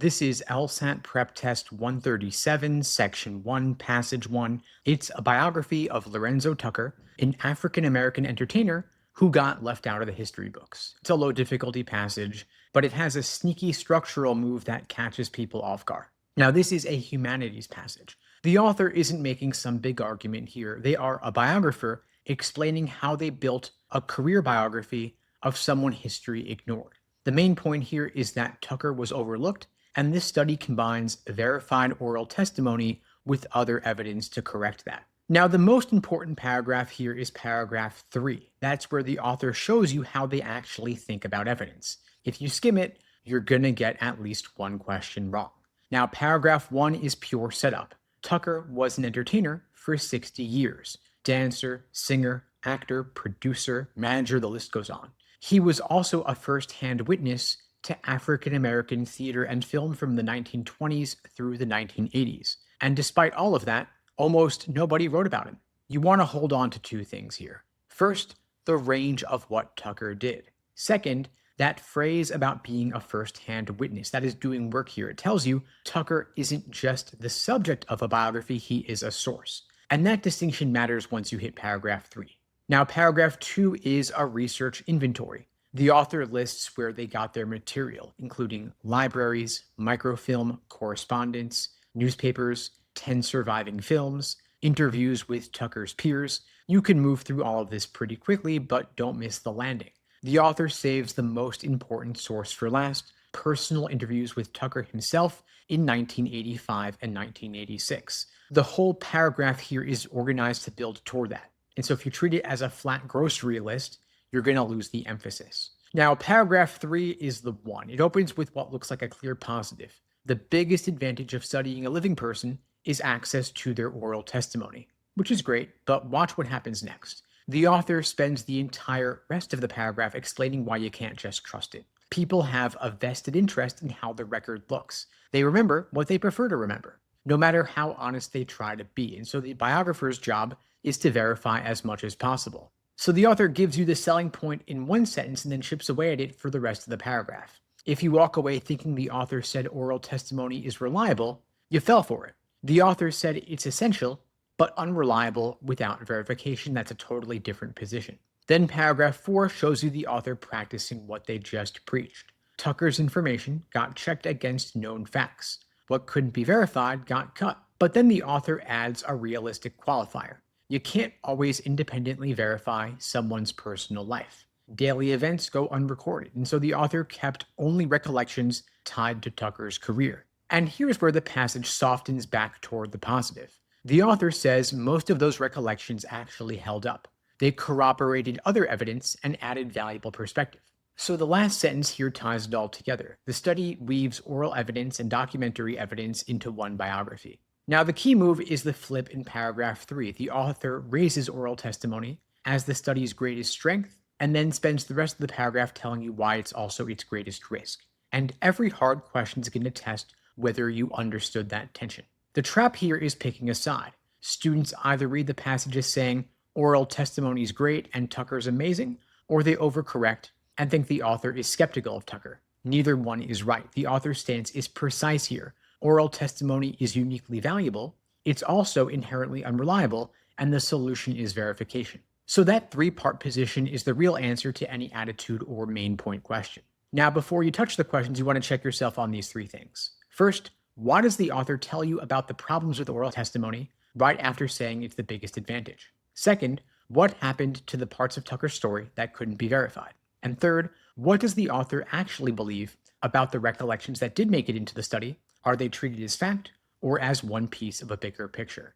This is LSAT Prep Test 137, Section 1, Passage 1. It's a biography of Lorenzo Tucker, an African-American entertainer who got left out of the history books. It's a low difficulty passage, but it has a sneaky structural move that catches people off guard. Now, this is a humanities passage. The author isn't making some big argument here. They are a biographer explaining how they built a career biography of someone history ignored. The main point here is that Tucker was overlooked, and this study combines verified oral testimony with other evidence to correct that. Now, the most important paragraph here is paragraph 3. That's where the author shows you how they actually think about evidence. If you skim it, you're going to get at least one question wrong. Now, paragraph 1 is pure setup. Tucker was an entertainer for 60 years. Dancer, singer, actor, producer, manager, the list goes on. He was also a first-hand witness to African-American theater and film from the 1920s through the 1980s. And despite all of that, almost nobody wrote about him. You want to hold on to two things here. First, the range of what Tucker did. Second, that phrase about being a first-hand witness. That is doing work here. It tells you Tucker isn't just the subject of a biography, he is a source. And that distinction matters once you hit paragraph 3. Now, paragraph 2 is a research inventory. The author lists where they got their material, including libraries, microfilm, correspondence, newspapers, 10 surviving films, interviews with Tucker's peers. You can move through all of this pretty quickly, but don't miss the landing. The author saves the most important source for last, personal interviews with Tucker himself in 1985 and 1986. The whole paragraph here is organized to build toward that. And so if you treat it as a flat grocery list, you're going to lose the emphasis. Now, paragraph 3 is the one. It opens with what looks like a clear positive. The biggest advantage of studying a living person is access to their oral testimony, which is great, but watch what happens next. The author spends the entire rest of the paragraph explaining why you can't just trust it. People have a vested interest in how the record looks. They remember what they prefer to remember, no matter how honest they try to be. And so the biographer's job is to verify as much as possible. So the author gives you the selling point in one sentence and then chips away at it for the rest of the paragraph. If you walk away thinking the author said oral testimony is reliable, you fell for it. The author said it's essential, but unreliable without verification. That's a totally different position. Then paragraph 4 shows you the author practicing what they just preached. Tucker's information got checked against known facts. What couldn't be verified got cut. But then the author adds a realistic qualifier. You can't always independently verify someone's personal life. Daily events go unrecorded, and so the author kept only recollections tied to Tucker's career. And here's where the passage softens back toward the positive. The author says most of those recollections actually held up. They corroborated other evidence and added valuable perspective. So the last sentence here ties it all together. The study weaves oral evidence and documentary evidence into one biography. Now, the key move is the flip in paragraph 3. The author raises oral testimony as the study's greatest strength, and then spends the rest of the paragraph telling you why it's also its greatest risk. And every hard question is going to test whether you understood that tension. The trap here is picking a side. Students either read the passage as saying oral testimony is great and Tucker's amazing, or they overcorrect and think the author is skeptical of Tucker. Neither one is right. The author's stance is precise here. Oral testimony is uniquely valuable, it's also inherently unreliable, and the solution is verification. So that 3-part position is the real answer to any attitude or main point question. Now, before you touch the questions, you want to check yourself on these 3 things. First, why does the author tell you about the problems with oral testimony right after saying it's the biggest advantage? Second, what happened to the parts of Tucker's story that couldn't be verified? And third, what does the author actually believe about the recollections that did make it into the study? Are they treated as fact or as one piece of a bigger picture?